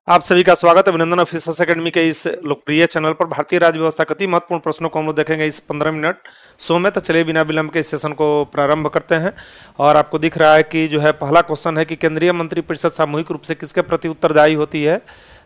आप सभी का स्वागत है अभिनंदन ऑफिसर्स एकेडमी के इस लोकप्रिय चैनल पर। भारतीय राज्य व्यवस्था के अति महत्वपूर्ण प्रश्नों को हम लोग देखेंगे इस 15 मिनट शो में। तो चलिए बिना विलंब के इस सेशन को प्रारंभ करते हैं। और आपको दिख रहा है कि जो है पहला क्वेश्चन है कि केंद्रीय मंत्रिपरिषद सामूहिक रूप से किसके प्रति उत्तरदायी होती है?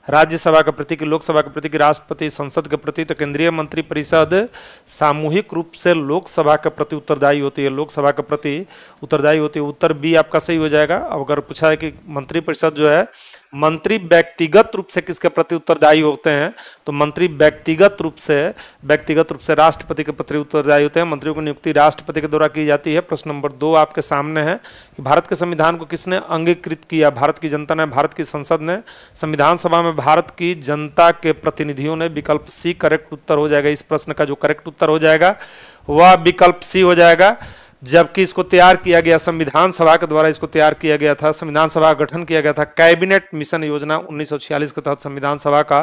राज्यसभा के प्रति, कि लोकसभा के प्रति, कि राष्ट्रपति संसद के प्रति? तो केंद्रीय मंत्रिपरिषद सामूहिक रूप से लोकसभा के प्रति उत्तरदायी होती है, लोकसभा के प्रति उत्तरदायी होती है। उत्तर बी आपका सही हो जाएगा। अब अगर पूछा है कि मंत्रिपरिषद जो है मंत्री व्यक्तिगत रूप से किसके प्रति उत्तरदायी होते हैं, तो मंत्री व्यक्तिगत रूप से राष्ट्रपति के प्रति उत्तरदायी होते हैं। मंत्रियों की नियुक्ति राष्ट्रपति के द्वारा की जाती है। प्रश्न नंबर 2 आपके सामने है कि भारत के संविधान को किसने अंगीकृत किया? भारत की जनता ने, भारत की संसद ने। संविधान सभा में भारत की जनता के प्रतिनिधियों ने। विकल्प सी करेक्ट उत्तर हो जाएगा। इस प्रश्न का जो करेक्ट उत्तर हो जाएगा वह विकल्प सी हो जाएगा। जबकि इसको तैयार किया गया संविधान सभा के द्वारा, इसको तैयार किया गया था, संविधान सभा का गठन किया गया था। कैबिनेट मिशन योजना 1946 के तहत संविधान सभा का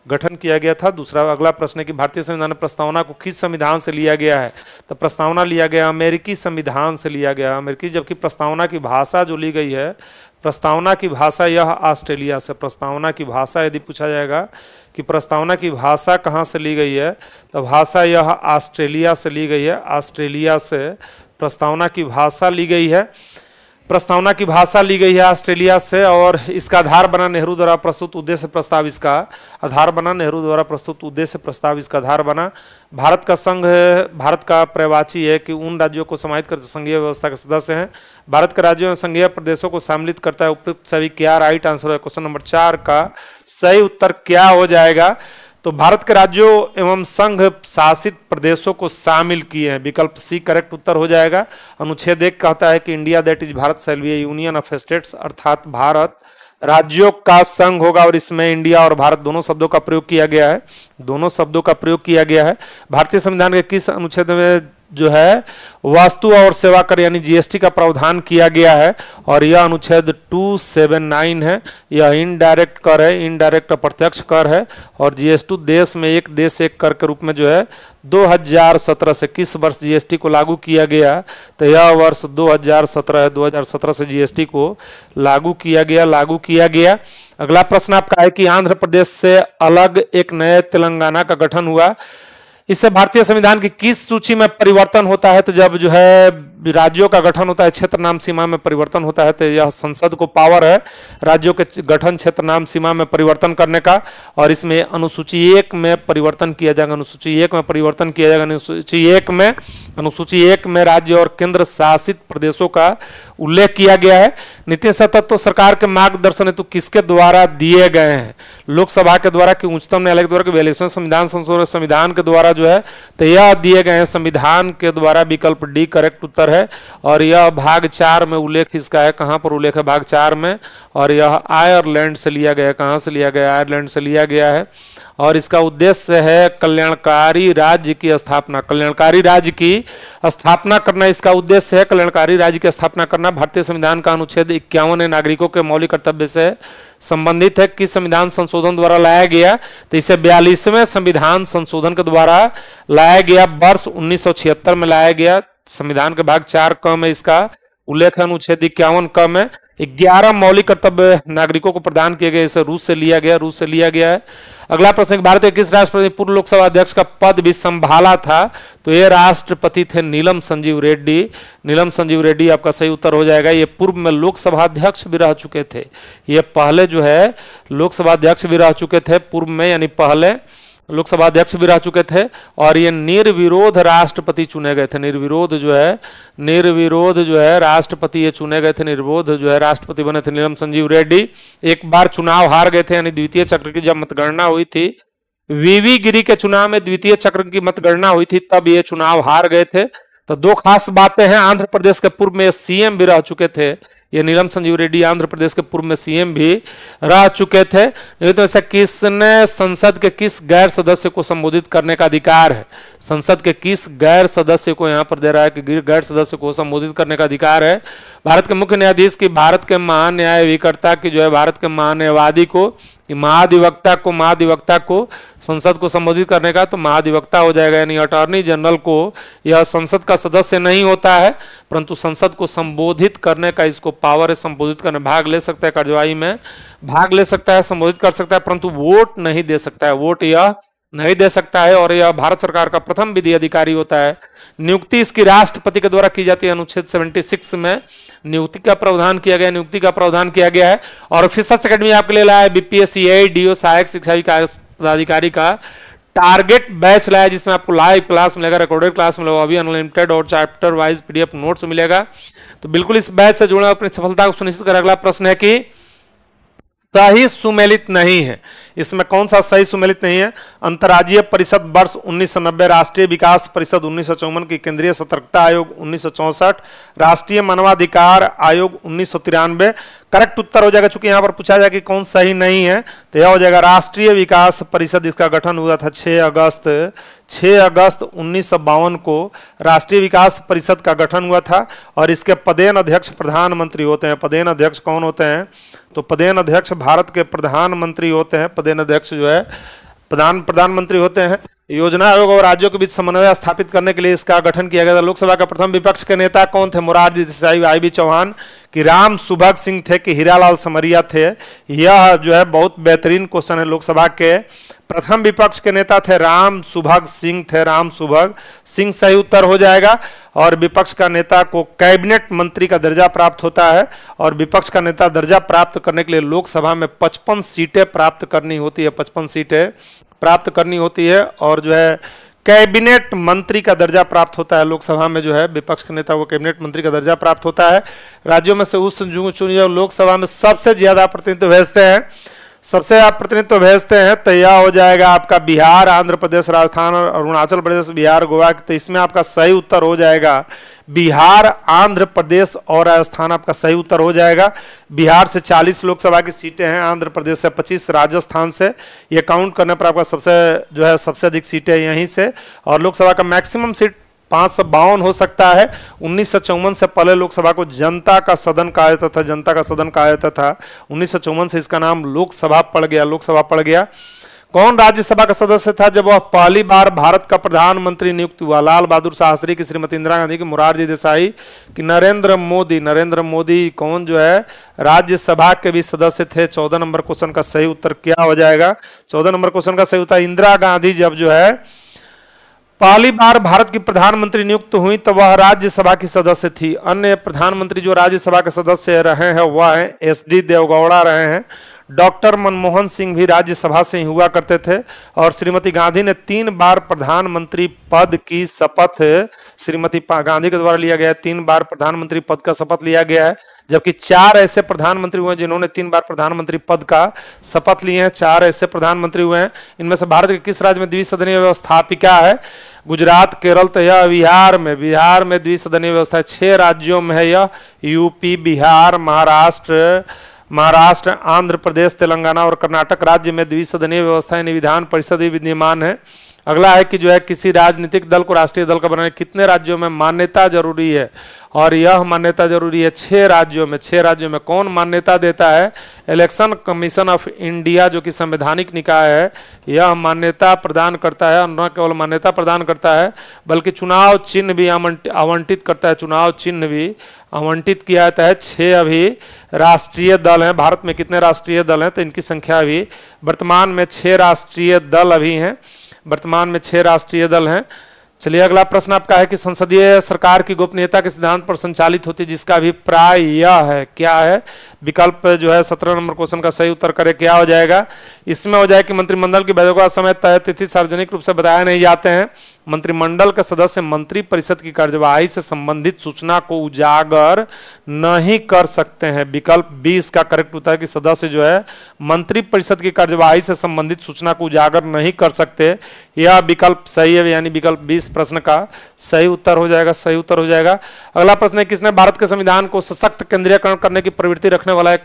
गठन किया गया था। दूसरा अगला प्रश्न है कि भारतीय संविधान प्रस्तावना को किस संविधान से लिया गया है? तो प्रस्तावना लिया गया अमेरिकी संविधान से लिया गया, अमेरिकी। जबकि प्रस्तावना की भाषा जो ली गई है, प्रस्तावना की भाषा यह ऑस्ट्रेलिया से। प्रस्तावना की भाषा यदि पूछा जाएगा कि प्रस्तावना की भाषा कहाँ से ली गई है, तो भाषा यह ऑस्ट्रेलिया से ली गई है। ऑस्ट्रेलिया से प्रस्तावना की भाषा ली गई है, प्रस्तावना की भाषा ली गई है ऑस्ट्रेलिया से। और इसका आधार बना नेहरू द्वारा प्रस्तुत उद्देश्य प्रस्ताव, इसका आधार बना नेहरू द्वारा प्रस्तुत उद्देश्य प्रस्ताव, इसका आधार बना। भारत का संघ, भारत का पर्यायवाची है कि उन राज्यों को समाहित करते संघीय व्यवस्था के सदस्य हैं। भारत के राज्यों में संघीय प्रदेशों को सम्मिलित करता है। उपयुक्त सभी क्या राइट आंसर है? क्वेश्चन नंबर 4 का सही उत्तर क्या हो जाएगा? तो भारत के राज्यों एवं संघ शासित प्रदेशों को शामिल किए हैं। विकल्प सी करेक्ट उत्तर हो जाएगा। अनुच्छेद 1 कहता है कि India that is Bharat shall be A union of states, अर्थात भारत राज्यों का संघ होगा। और इसमें इंडिया और भारत दोनों शब्दों का प्रयोग किया गया है, दोनों शब्दों का प्रयोग किया गया है। भारतीय संविधान के किस अनुच्छेद में जो है वस्तु और सेवा कर यानी जीएसटी का प्रावधान किया गया है? और यह अनुच्छेद 279 है। यह इनडायरेक्ट कर है, इनडायरेक्ट अप्रत्यक्ष कर है। और जीएसटी देश में एक देश एक कर के रूप में जो है 2017 से, किस वर्ष जीएसटी को लागू किया गया? तो यह वर्ष 2017 है। 2017 से जीएसटी को लागू किया गया। अगला प्रश्न आपका है कि आंध्र प्रदेश से अलग एक नए तेलंगाना का गठन हुआ। इससे भारतीय संविधान की किस सूची में परिवर्तन होता है? तो जब जो है राज्यों का गठन होता है, क्षेत्र नाम सीमा में परिवर्तन होता है, तो यह संसद को पावर है राज्यों के गठन, क्षेत्र नाम सीमा में परिवर्तन करने का। और इसमें अनुसूची 1 में परिवर्तन किया जाएगा। अनुसूची 1 में परिवर्तन किया जाएगा। अनुसूची 1 में राज्य और केंद्र शासित प्रदेशों का उल्लेख किया गया है। नीति तत्व सरकार के मार्गदर्शन हेतु किसके द्वारा दिए गए हैं? लोकसभा के द्वारा, कि उच्चतम न्यायालय के द्वारा, कि 42वें संविधान संशोधन संविधान के द्वारा जो है, तो यह दिए गए हैं संविधान के द्वारा। विकल्प डी करेक्ट उत्तर है। और यह भाग 4 में उल्लेख इसका है। कहां पर उल्लेख है? भाग 4 में। और यह आयरलैंड से लिया गया। कहां से लिया गया? आयरलैंड से लिया गया है। और इसका उद्देश्य है कल्याणकारी राज्य की स्थापना, कल्याणकारी राज्य की स्थापना करना इसका उद्देश्य है। कल्याणकारी राज्य की स्थापना करना। भारतीय संविधान का अनुच्छेद 51 नागरिकों के मौलिक कर्तव्य से संबंधित है। किस संविधान संशोधन द्वारा लाया गया? तो इसे 42वें संविधान संशोधन के द्वारा लाया गया। वर्ष 1976 में लाया गया। संविधान के भाग 4 क में इसका उल्लेख है। अनुच्छेद 51 क में 11 मौलिक कर्तव्य नागरिकों को प्रदान किए गए। इसे रूस से लिया गया है। अगला प्रश्न, भारत के किस राष्ट्रपति पूर्व लोकसभा अध्यक्ष का पद भी संभाला था? तो ये राष्ट्रपति थे नीलम संजीव रेड्डी। नीलम संजीव रेड्डी आपका सही उत्तर हो जाएगा। ये पूर्व में लोकसभा अध्यक्ष भी रह चुके थे। ये पहले जो है लोकसभा अध्यक्ष भी रह चुके थे पूर्व में, यानी पहले लोकसभा अध्यक्ष भी रह चुके थे। और ये निर्विरोध राष्ट्रपति चुने गए थे। निर्विरोध जो है राष्ट्रपति ये चुने गए थे। निर्विरोध जो है राष्ट्रपति बने थे नीलम संजीव रेड्डी। एक बार चुनाव हार गए थे, यानी द्वितीय चक्र की जब मतगणना हुई थी, वीवी गिरी के चुनाव में द्वितीय चक्र की मतगणना हुई थी, तब ये चुनाव हार गए थे। तो 2 खास बातें हैं। आंध्र प्रदेश के पूर्व में सीएम भी रह चुके थे। ये नीलम संजीव रेड्डी आंध्र प्रदेश के पूर्व में सीएम भी रह चुके थे। नहीं तो ऐसा किसने संसद के किस गैर सदस्य को संबोधित करने का अधिकार है? संसद के किस गैर सदस्य को यहां पर दे रहा है कि गैर सदस्य को संबोधित करने का अधिकार है? भारत के मुख्य न्यायाधीश की, भारत के महान्यायविकर्ता की जो है, भारत के महान्यायवादी को कि महाधिवक्ता को संसद को संबोधित करने का, तो महाधिवक्ता हो जाएगा। यानी अटॉर्नी जनरल को यह संसद का सदस्य नहीं होता है, परंतु संसद को संबोधित करने का इसको पावर है, संबोधित करने, भाग ले सकता है, कार्यवाही में भाग ले सकता है, संबोधित कर सकता है, परंतु वोट नहीं दे सकता है, वोट यह नहीं दे सकता है। और यह भारत सरकार का प्रथम विधि अधिकारी होता है। नियुक्ति इसकी राष्ट्रपति के द्वारा की जाती है। अनुच्छेद 76 में नियुक्ति का प्रावधान किया गया है। और ऑफिसर्स अकेडमी आपके लिए लाया है बीपीएससी डीओ सहायक शिक्षा विकास पदाधिकारी का टारगेट बैच लाया, जिसमें आपको लाइव क्लास मिलेगा, रिकॉर्डेड क्लास मिलेगा, अभी अनलिमिटेड और चैप्टर वाइज पीडीएफ नोट्स मिलेगा। तो बिल्कुल इस बैच से जुड़े अपनी सफलता को सुनिश्चित कर। अगला प्रश्न है कि सही सुमेलित नहीं है, इसमें कौन सा सही सुमेलित नहीं है? अंतर्राज्यीय परिषद वर्ष 1990, राष्ट्रीय विकास परिषद 1954 की, केंद्रीय सतर्कता आयोग 1964, राष्ट्रीय मानवाधिकार आयोग 1993। करेक्ट उत्तर हो जाएगा, चूंकि यहां पर पूछा जाए कि कौन सही नहीं है, तो यह हो जाएगा राष्ट्रीय विकास परिषद। इसका गठन हुआ था 6 अगस्त 1952 को राष्ट्रीय विकास परिषद का गठन हुआ था। और इसके पदेन अध्यक्ष प्रधानमंत्री होते हैं। पदेन अध्यक्ष कौन होते हैं? तो पदेन अध्यक्ष भारत के प्रधानमंत्री होते हैं। पदेन अध्यक्ष जो है प्रधानमंत्री होते हैं। योजना आयोग और राज्यों के बीच समन्वय स्थापित करने के लिए इसका गठन किया गया था। लोकसभा का प्रथम विपक्ष के नेता कौन थे? मोरारजी देसाई, आई.बी. चौहान, कि राम सुभग सिंह थे, कि हीरालाल समरिया थे? यह जो है बहुत बेहतरीन क्वेश्चन है। लोकसभा के प्रथम विपक्ष के नेता थे राम सुभग सिंह थे। राम सुभग सिंह सही उत्तर हो जाएगा। और विपक्ष का नेता को कैबिनेट मंत्री का दर्जा प्राप्त होता है। और विपक्ष का नेता दर्जा प्राप्त करने के लिए लोकसभा में 55 सीटें प्राप्त करनी होती है, 55 सीटें प्राप्त करनी होती है। और जो है कैबिनेट मंत्री का दर्जा प्राप्त होता है लोकसभा में, जो है विपक्ष के नेता को कैबिनेट मंत्री का दर्जा प्राप्त होता है। राज्यों में से उस चुनिए लोकसभा में सबसे ज्यादा प्रतिनिधित्व भेजते हैं, तो यह हो जाएगा आपका बिहार, आंध्र प्रदेश, राजस्थान, अरुणाचल प्रदेश, बिहार, गोवा। तो इसमें आपका सही उत्तर हो जाएगा बिहार, आंध्र प्रदेश और राजस्थान आपका सही उत्तर हो जाएगा। बिहार से 40 लोकसभा की सीटें हैं, आंध्र प्रदेश से 25, राजस्थान से, ये काउंट करने पर आपका सबसे अधिक सीटें यहीं से। और लोकसभा का मैक्सिमम सीट 552 हो सकता है। 1954 से पहले लोकसभा को जनता का सदन कहा जाता था। 1954 से इसका नाम लोकसभा पड़ गया। कौन राज्यसभा का सदस्य था जब वह पहली बार भारत का प्रधानमंत्री नियुक्त हुआ? लाल बहादुर शास्त्री, की श्रीमती इंदिरा गांधी, की मोरारजी देसाई, कि नरेंद्र मोदी कौन जो है राज्यसभा के भी सदस्य थे? 14 नंबर क्वेश्चन का सही उत्तर क्या हो जाएगा? 14 नंबर क्वेश्चन का सही उत्तर, इंदिरा गांधी जब जो है पहली बार भारत की प्रधानमंत्री नियुक्त हुई तो वह राज्यसभा की सदस्य थी। अन्य प्रधानमंत्री जो राज्यसभा के सदस्य रहे हैं वह है एस.डी. देवगौड़ा रहे हैं। डॉक्टर मनमोहन सिंह भी राज्यसभा से ही हुआ करते थे। और श्रीमती गांधी ने 3 बार प्रधानमंत्री पद की शपथ श्रीमती गांधी के द्वारा लिया गया है। 3 बार प्रधानमंत्री पद का शपथ लिया गया है, जबकि 4 ऐसे प्रधानमंत्री हुए जिन्होंने 3 बार प्रधानमंत्री पद का शपथ लिए हैं। 4 ऐसे प्रधानमंत्री हुए हैं। इनमें से भारत के किस राज्य में द्विसदनीय व्यवस्थापिका है? गुजरात, केरल, तो यह बिहार में द्विसदनीय व्यवस्था है। 6 राज्यों में है यह, यूपी, बिहार, महाराष्ट्र, आंध्र प्रदेश, तेलंगाना और कर्नाटक राज्य में द्विसदनीय व्यवस्था यानी विधान परिषद ही विद्यमान है। अगला है कि जो है किसी राजनीतिक दल को राष्ट्रीय दल का बनाने कितने राज्यों में मान्यता जरूरी है? और यह मान्यता जरूरी है 6 राज्यों में। 6 राज्यों में कौन मान्यता देता है? इलेक्शन कमीशन ऑफ इंडिया, जो कि संवैधानिक निकाय है, यह मान्यता प्रदान करता है। न केवल मान्यता प्रदान करता है बल्कि चुनाव चिन्ह भी आवंटित करता है। चुनाव चिन्ह भी आवंटित किया जाता है। 6 अभी राष्ट्रीय दल हैं। भारत में कितने राष्ट्रीय दल हैं? तो इनकी संख्या अभी वर्तमान में 6 राष्ट्रीय दल अभी हैं। वर्तमान में 6 राष्ट्रीय दल हैं। चलिए अगला प्रश्न आपका है कि संसदीय सरकार की गोपनीयता के सिद्धांत पर संचालित होती है, जिसका अभिप्राय यह है। क्या है? विकल्प जो है 17 नंबर क्वेश्चन का सही उत्तर करे क्या हो जाएगा? इसमें हो जाए कि मंत्रिमंडल की बैठकों का समय, तय तिथि सार्वजनिक रूप से बताए नहीं जाते हैं। मंत्रिमंडल के सदस्य मंत्री परिषद की कार्यवाही से संबंधित सूचना को उजागर नहीं कर सकते हैं। विकल्प 20 का करेक्ट उत्तर है कि सदस्य जो है मंत्री परिषद की कार्यवाही से संबंधित सूचना को उजागर नहीं कर सकते। यह विकल्प सही है, यानी विकल्प 20 प्रश्न का सही उत्तर हो जाएगा। अगला प्रश्न है, किसने भारत के संविधान को सशक्त केंद्रीयकरण करने की प्रवृत्ति रखने वाला एक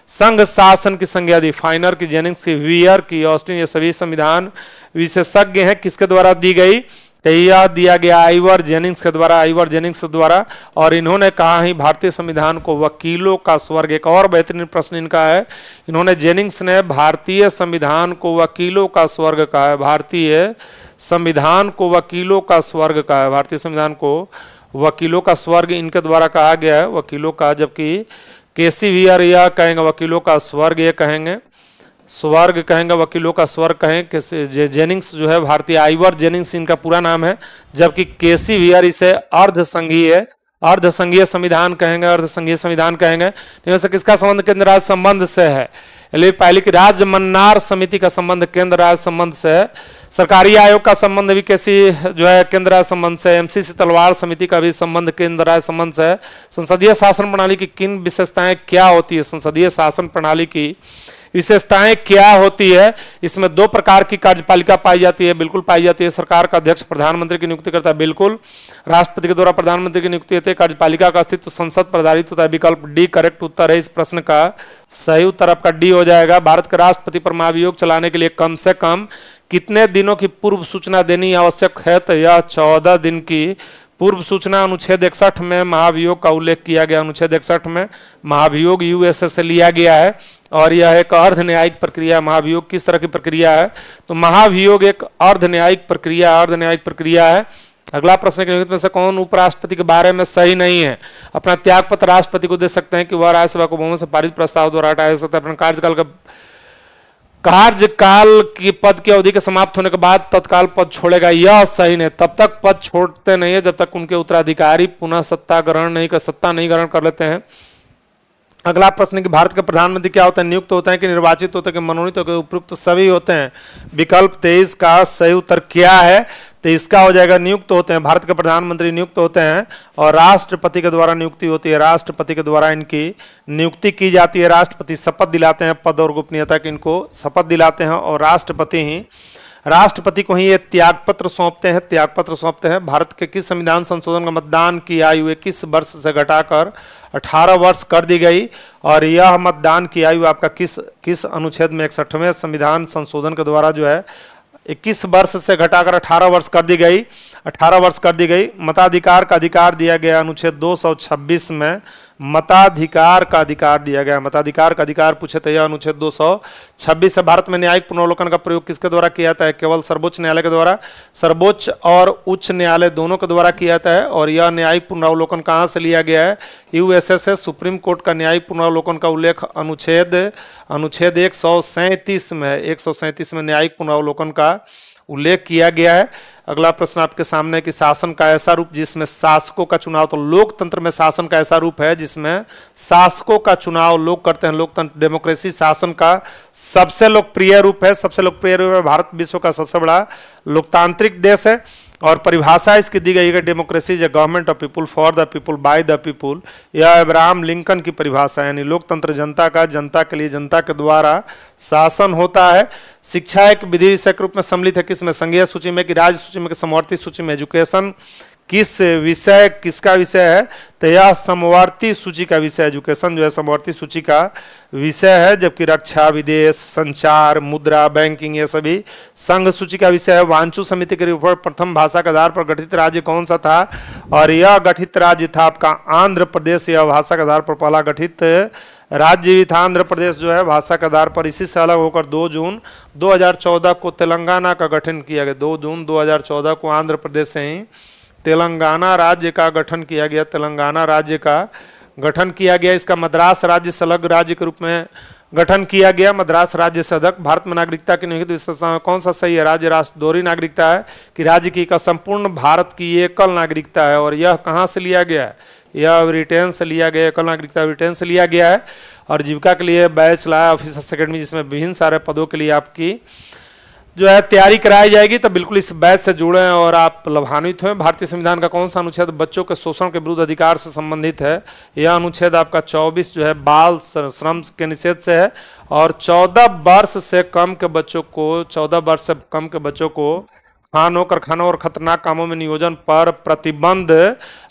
संघ शासन की संज्ञा दी? फाइनर की, जेनिंग्स की, वियर की, ऑस्टिन, ये सभी संविधान विशेषज्ञ हैं। किसके द्वारा दी गई? तो यह दिया गया आइवर जेनिंग्स के द्वारा, आइवर जेनिंग्स के द्वारा। और इन्होंने कहा ही भारतीय संविधान को वकीलों का स्वर्ग। एक और बेहतरीन प्रश्न इनका है, इन्होंने जेनिंग्स ने भारतीय संविधान को वकीलों का स्वर्ग कहा है। भारतीय संविधान को वकीलों का स्वर्ग कहा है। भारतीय संविधान को वकीलों का स्वर्ग इनके द्वारा कहा गया है, वकीलों का। जबकि केसी वीर यह कहेंगे वकीलों का स्वर्ग, ये कहेंगे स्वर्ग कहेंगे, वकीलों का स्वर्ग कहें। जेनिंग्स जो है भारतीय आइवर जेनिंग्स इनका पूरा नाम है। जबकि केसी वीर इसे अर्धसंघीय संविधान कहेंगे, अर्धसंघीय संविधान कहेंगे। इनमें से किसका संबंध केंद्र राज्य संबंध से है? पहले की राज्य मन्नार समिति का संबंध केंद्र राज्य संबंध से है। सरकारी आयोग का संबंध भी कैसी जो है केंद्र राज्य संबंध से। एमसीसी तलवार समिति का भी संबंध केंद्र राज्य संबंध से है। संसदीय शासन प्रणाली की किन विशेषताएं क्या होती है? संसदीय शासन प्रणाली की विशेषताएं क्या होती है? इसमें दो प्रकार की कार्यपालिका पाई जाती है, बिल्कुल पाई जाती है। सरकार का अध्यक्ष प्रधानमंत्री की नियुक्ति करता है, बिल्कुल। राष्ट्रपति के द्वारा प्रधानमंत्री की नियुक्ति होती है। कार्यपालिका का अस्तित्व संसद पर आधारित होता है, विकल्प डी करेक्ट उत्तर है इस प्रश्न का। सही उत्तर आपका डी हो जाएगा। भारत के राष्ट्रपति पर महाभियोग चलाने के लिए कम से कम कितने दिनों की पूर्व सूचना देनी आवश्यक है? तो यह 14 दिन की पूर्व सूचना अनुच्छेद 61 में महाभियोग का उल्लेख किया गया। अनुच्छेद 61 में महाभियोग यूएसए से लिया गया है और यह एक अर्ध न्यायिक प्रक्रिया। महाभियोग किस तरह की प्रक्रिया है? तो महाभियोग एक अर्ध न्यायिक प्रक्रिया है। अगला प्रश्न, के में से कौन उपराष्ट्रपति के बारे में सही नहीं है? अपना त्यागपत्र राष्ट्रपति को दे सकते हैं कि वह राज्यसभा को बहुमत से पारित प्रस्ताव द्वारा हटाया जा सकता है। अपना कार्यकाल की पद की अवधि के समाप्त होने के बाद तत्काल पद छोड़ेगा, यह सही नहीं। तब तक पद छोड़ते नहीं है जब तक उनके उत्तराधिकारी पुनः सत्ता नहीं ग्रहण कर लेते हैं। अगला प्रश्न कि भारत के प्रधानमंत्री क्या होते हैं? नियुक्त होते हैं कि निर्वाचित होते हैं कि मनोनीत होते हैं? उपयुक्त सभी होते हैं। विकल्प 23 का सही उत्तर क्या है? तो इसका हो जाएगा नियुक्त होते हैं। भारत के प्रधानमंत्री नियुक्त होते हैं और राष्ट्रपति के द्वारा नियुक्ति होती है। राष्ट्रपति के द्वारा इनकी नियुक्ति की जाती है। राष्ट्रपति शपथ दिलाते हैं, पद और गोपनीयता की इनको शपथ दिलाते हैं और राष्ट्रपति को ही ये त्यागपत्र सौंपते हैं। भारत के किस संविधान संशोधन का मतदान की आयु 21 वर्ष से घटाकर 18 वर्ष कर दी गई? और यह मतदान की आयु आपका किस अनुच्छेद में 61वें संविधान संशोधन के द्वारा जो है 21 वर्ष से घटाकर 18 वर्ष कर दी गई। मताधिकार का अधिकार दिया गया अनुच्छेद 226 में। मताधिकार का अधिकार दिया गया। मताधिकार का अधिकार पूछे तो यह अनुच्छेद 226 है। भारत में न्यायिक पुनर्वलोकन का प्रयोग किसके द्वारा किया जाता है? केवल सर्वोच्च न्यायालय के द्वारा। सर्वोच्च और उच्च न्यायालय दोनों के द्वारा किया जाता है। और यह न्यायिक पुनरावलोकन कहाँ से लिया गया है? यूएसए सुप्रीम कोर्ट का न्यायिक पुनरावलोकन का उल्लेख अनुच्छेद 137 में 137 में न्यायिक पुनरावलोकन का उल्लेख किया गया है। अगला प्रश्न आपके सामने कि शासन का ऐसा रूप जिसमें शासकों का चुनाव, तो लोकतंत्र में शासन का ऐसा रूप है जिसमें शासकों का चुनाव लोग करते हैं। लोकतंत्र डेमोक्रेसी शासन का सबसे लोकप्रिय रूप है। भारत विश्व का सबसे बड़ा लोकतांत्रिक देश है और परिभाषा इसकी दी गई है democracy is a government of people for the people by the people. यह अब्राहम लिंकन की परिभाषा है। यानी लोकतंत्र जनता का, जनता के लिए, जनता के द्वारा शासन होता है। शिक्षा एक विधि विषय के रूप में सम्मिलित है किसमें? संघीय सूची में कि राज्य सूची में कि समवर्ती सूची में? एजुकेशन किसका विषय है? तो यह समवर्ती सूची का विषय। एजुकेशन जो है समवर्ती सूची का विषय है। जबकि रक्षा, विदेश, संचार, मुद्रा, बैंकिंग ये सभी संघ सूची का विषय है। वांचू समिति के रिपोर्ट प्रथम भाषा के आधार पर गठित राज्य कौन सा था? और यह गठित राज्य था आपका आंध्र प्रदेश। यह भाषा के आधार पर पहला गठित राज्य भी था आंध्र प्रदेश जो है भाषा के आधार पर। इसी से अलग होकर 2 जून 2014 को तेलंगाना का गठन किया गया। 2 जून 2014 को आंध्र प्रदेश से ही तेलंगाना राज्य का गठन किया गया। इसका मद्रास राज्य से अलग राज्य के रूप में गठन किया गया। मद्रास राज्य से अलग। भारत में नागरिकता की निहित विशेषता में कौन सा सही है? राज्य राष्ट्र दोहरी नागरिकता है कि राज्य की का संपूर्ण भारत की एकल नागरिकता है। और यह कहाँ से लिया गया है? यह ब्रिटेन से लिया गया। एकल नागरिकता ब्रिटेन से लिया गया है। और जीविका के लिए बैच लाया ऑफिसर्स अकेडमी, जिसमें विभिन्न सारे पदों के लिए आपकी जो है तैयारी कराई जाएगी। तो बिल्कुल इस बैच से जुड़े हैं और आप लाभान्वित हुए। भारतीय संविधान का कौन सा अनुच्छेद बच्चों के शोषण के विरुद्ध अधिकार से संबंधित है? यह अनुच्छेद आपका 24 जो है बाल श्रम के निषेध से है। और 14 वर्ष से कम के बच्चों को खानों, कारखानों और खतरनाक कामों में नियोजन पर प्रतिबंध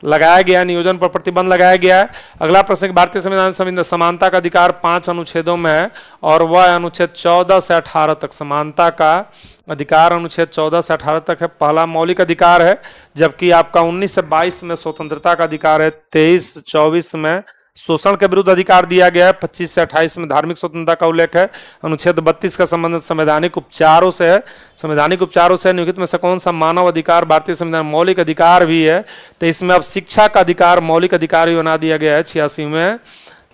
लगाया गया, नियोजन पर प्रतिबंध लगाया गया है। अगला प्रश्न, भारतीय संविधान में समानता का अधिकार 5 अनुच्छेदों में है और वह अनुच्छेद 14 से 18 तक, समानता का अधिकार अनुच्छेद 14 से 18 तक है, पहला मौलिक अधिकार है। जबकि आपका 19 से 22 में स्वतंत्रता का अधिकार है, 23-24 में शोषण के विरुद्ध अधिकार दिया गया है, 25 से 28 में धार्मिक स्वतंत्रता का उल्लेख है, अनुच्छेद 32 का संबंध संवैधानिक उपचारों से है। संवैधानिक उपचारों से निम्नलिखित में से कौन सा मानव अधिकार भारतीय संविधान मौलिक अधिकार भी है? तो इसमें अब शिक्षा का अधिकार मौलिक अधिकार भी बना दिया गया है।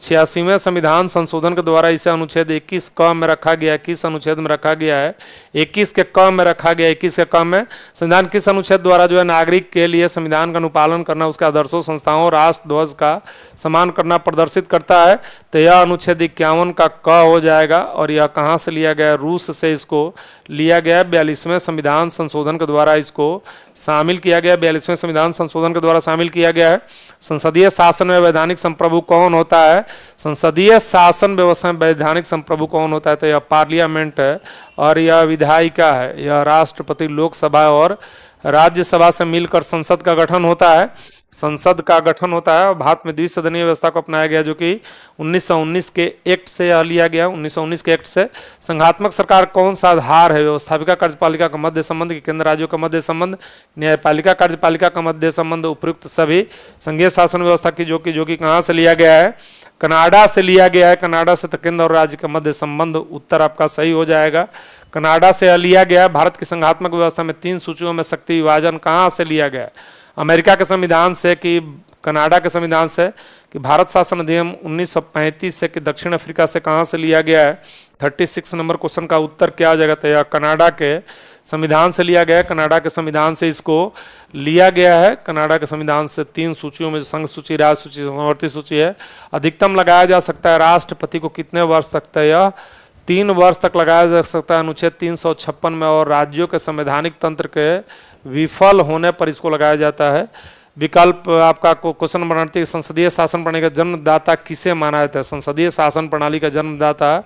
86वें संविधान संशोधन के द्वारा इसे अनुच्छेद 21 क में रखा गया है, किस अनुच्छेद में रखा गया है? 21 के क में रखा गया है। 21 के क में संविधान किस अनुच्छेद द्वारा जो है नागरिक के लिए संविधान का अनुपालन करना, उसके आदर्शों, संस्थाओं, राष्ट्र ध्वज का सम्मान करना प्रदर्शित करता है? तो यह अनुच्छेद 51 का क हो जाएगा। और यह कहाँ से लिया गया है? रूस से इसको लिया गया। 42वें संविधान संशोधन के द्वारा इसको शामिल किया गया। 42वें संविधान संशोधन के द्वारा शामिल किया गया है। संसदीय शासन में वैधानिक संप्रभु कौन होता है? संसदीय शासन व्यवस्था में वैधानिक संप्रभु कौन होता है? तो यह पार्लियामेंट है और यह विधायिका है। यह राष्ट्रपति, लोकसभा और राज्यसभा से मिलकर संसद का गठन होता है। संसद का गठन होता है और भारत में द्विसदनीय व्यवस्था को अपनाया गया, जो कि 1919 के एक्ट से यह लिया गया। 1919 के एक्ट से संघात्मक सरकार कौन सा आधार है? व्यवस्थापिका कार्यपालिका का मध्य संबंध, केंद्र राज्यों का मध्य संबंध, न्यायपालिका कार्यपालिका का मध्य संबंध, उपयुक्त सभी। संघीय शासन व्यवस्था की जो कि कहाँ से लिया गया है? कनाडा से लिया गया है। कनाडा से तो केंद्र और राज्य का मध्य संबंध, उत्तर आपका सही हो जाएगा। कनाडा से लिया गया है। भारत की संघात्मक व्यवस्था में 3 सूचियों में शक्ति विभाजन कहाँ से लिया गया है? अमेरिका के संविधान से कि कनाडा के संविधान से कि भारत शासन अधिनियम 1935 से कि दक्षिण अफ्रीका से कहाँ से लिया गया है? 36 नंबर क्वेश्चन का उत्तर क्या हो जाएगा? तो यह कनाडा के संविधान से लिया गया है। कनाडा के संविधान से इसको लिया गया है। कनाडा के संविधान से 3 सूचियों में संघ सूची, राज्य सूची, समवर्ती सूची है। अधिकतम लगाया जा सकता है राष्ट्रपति को कितने वर्ष तक? तो यह 3 वर्ष तक लगाया जा सकता है अनुच्छेद 356 में, और राज्यों के संवैधानिक तंत्र के विफल होने पर इसको लगाया जाता है। विकल्प आपका क्वेश्चन नंबर 38, संसदीय शासन प्रणाली का जन्मदाता किसे माना जाता है? संसदीय शासन प्रणाली का जन्मदाता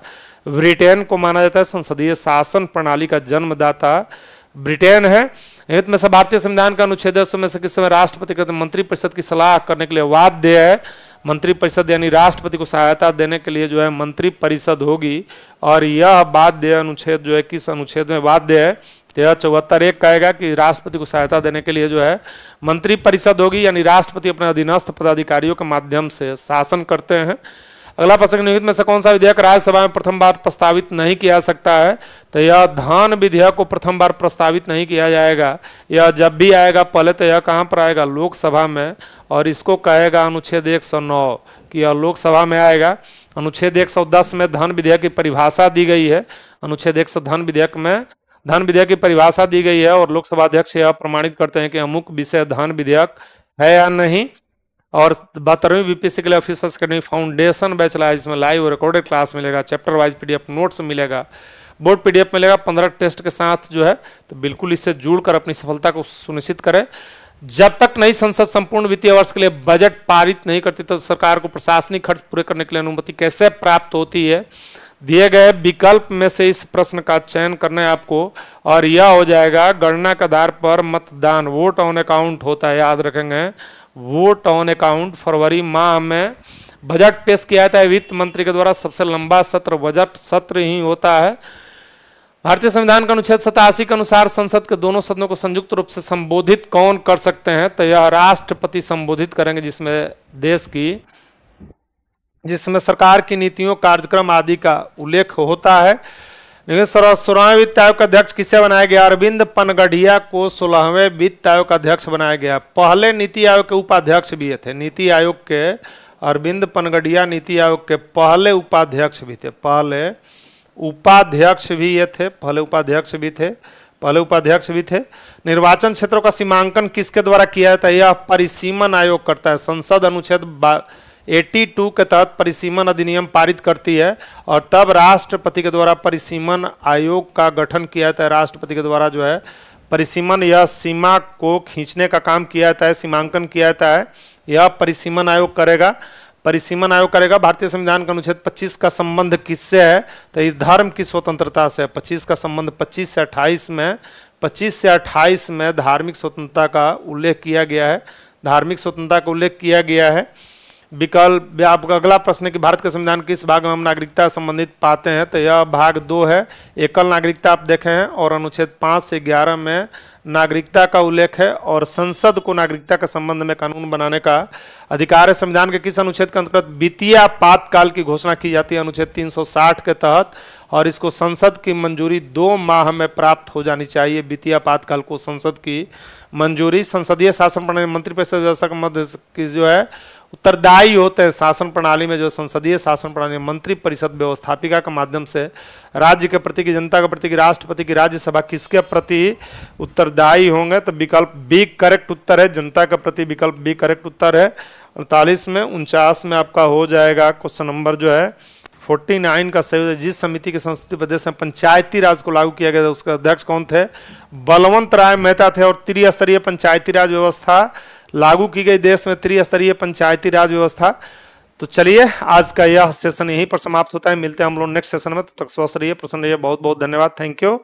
ब्रिटेन को माना जाता है। संसदीय शासन प्रणाली का जन्मदाता ब्रिटेन है। हित में से भारतीय संविधान का अनुच्छेद में से किस समय राष्ट्रपति के मंत्रिपरिषद की सलाह करने के लिए बाध्य है? मंत्रिपरिषद यानी राष्ट्रपति को सहायता देने के लिए जो है मंत्रिपरिषद होगी, और यह बाध्य अनुच्छेद जो है किस अनुच्छेद में बाध्य है? 73(1) कहेगा कि राष्ट्रपति को सहायता देने के लिए जो है मंत्रिपरिषद होगी, यानी राष्ट्रपति अपने अधीनस्थ पदाधिकारियों के माध्यम से शासन करते हैं। अगला प्रश्न, निम्नलिखित में से कौन सा विधेयक राज्यसभा में प्रथम बार प्रस्तावित नहीं किया जा सकता है? तो यह धन विधेयक को प्रथम बार प्रस्तावित नहीं किया जाएगा। यह जब भी आएगा पहले तो यह कहाँ पर आएगा? लोकसभा में, और इसको कहेगा अनुच्छेद 109 कि यह लोकसभा में आएगा। अनुच्छेद 110 में धन विधेयक की परिभाषा दी गई है। अनुच्छेद 100 धन विधेयक में धन विधेयक की परिभाषा दी गई है, और लोकसभा अध्यक्ष यह प्रमाणित करते हैं कि अमुक विषय धन विधेयक है या नहीं। और 72वीं बीपीएससी के लिए ऑफिसर्स अकेडमी फाउंडेशन बैच लाया, जिसमें लाइव रिकॉर्डेड क्लास मिलेगा, चैप्टर वाइज पीडीएफ नोट्स मिलेगा, बोर्ड पीडीएफ मिलेगा 15 टेस्ट के साथ जो है। तो बिल्कुल इससे जुड़कर अपनी सफलता को सुनिश्चित करें। जब तक नई संसद संपूर्ण वित्तीय वर्ष के लिए बजट पारित नहीं करती तो सरकार को प्रशासनिक खर्च पूरे करने के लिए अनुमति कैसे प्राप्त होती है? दिए गए विकल्प में से इस प्रश्न का चयन करना है आपको, और यह हो जाएगा गणना के आधार पर मतदान, वोट ऑन अकाउंट होता है, याद रखेंगे वोट ऑन अकाउंट। फरवरी माह में बजट पेश किया जाता है वित्त मंत्री के द्वारा। सबसे लंबा सत्र बजट सत्र ही होता है। भारतीय संविधान का अनुच्छेद 87 के अनुसार संसद के दोनों सदनों को संयुक्त रूप से संबोधित कौन कर सकते हैं? तो यह राष्ट्रपति संबोधित करेंगे, जिसमें सरकार की नीतियों, कार्यक्रम आदि का उल्लेख होता है। लेकिन 16वें वित्त आयोग का अध्यक्ष किसे बनाया गया? अरविंद पनगढ़िया को 16वें वित्त आयोग का अध्यक्ष बनाया गया। पहले नीति आयोग के उपाध्यक्ष भी थे। नीति आयोग के अरविंद पनगढ़िया नीति आयोग के पहले उपाध्यक्ष भी थे। पहले उपाध्यक्ष भी थे। निर्वाचन क्षेत्रों का सीमांकन किसके द्वारा किया जाता है? यह परिसीमन आयोग करता है। संसद अनुच्छेद 82 के तहत परिसीमन अधिनियम पारित करती है, और तब राष्ट्रपति के द्वारा परिसीमन आयोग का गठन किया जाता है। राष्ट्रपति के द्वारा जो है परिसीमन, यह सीमा को खींचने का काम किया जाता है, सीमांकन किया जाता है, यह परिसीमन आयोग करेगा। भारतीय संविधान का अनुच्छेद 25 का संबंध किससे है? तो ये धर्म की स्वतंत्रता से। 25 का संबंध 25 से 28 में 25 से 28 में धार्मिक स्वतंत्रता का उल्लेख किया गया है। धार्मिक स्वतंत्रता का उल्लेख किया गया है। विकल्प, आपका अगला प्रश्न है कि भारत के संविधान किस भाग में हम नागरिकता संबंधित पाते हैं, तो यह भाग 2 है। एकल नागरिकता आप देखे हैं, और अनुच्छेद 5 से 11 में नागरिकता का उल्लेख है, और संसद को नागरिकता के संबंध में कानून बनाने का अधिकार है। संविधान के किस अनुच्छेद के अंतर्गत वित्तीय आपातकाल की घोषणा की जाती है? अनुच्छेद 360 के तहत, और इसको संसद की मंजूरी 2 माह में प्राप्त हो जानी चाहिए। वित्तीय आपातकाल को संसद की मंजूरी। संसदीय शासन प्रणाली, मंत्रिपरिषद व्यवस्था के मध्य की जो है उत्तरदायी होते हैं शासन प्रणाली में, जो संसदीय शासन प्रणाली मंत्री परिषद व्यवस्थापिका के माध्यम से राज्य के प्रति की, जनता के प्रति की, राष्ट्रपति की, राज्यसभा किसके प्रति उत्तरदायी होंगे? तो विकल्प बी करेक्ट उत्तर है, जनता के प्रति। विकल्प बी करेक्ट उत्तर है। 39 में 49 में आपका हो जाएगा क्वेश्चन नंबर जो है 49 का सही। जिस समिति के संस्कृति प्रदेश में पंचायती राज को लागू किया गया था, उसके अध्यक्ष कौन थे? बलवंत राय मेहता थे। और त्रिस्तरीय पंचायती राज व्यवस्था लागू की गई देश में, त्रिस्तरीय पंचायती राज व्यवस्था। तो चलिए, आज का यह सेशन यहीं पर समाप्त होता है। मिलते हैं हम लोग नेक्स्ट सेशन में। तब तक स्वस्थ रहिए, प्रसन्न रहिए। बहुत बहुत धन्यवाद। Thank you.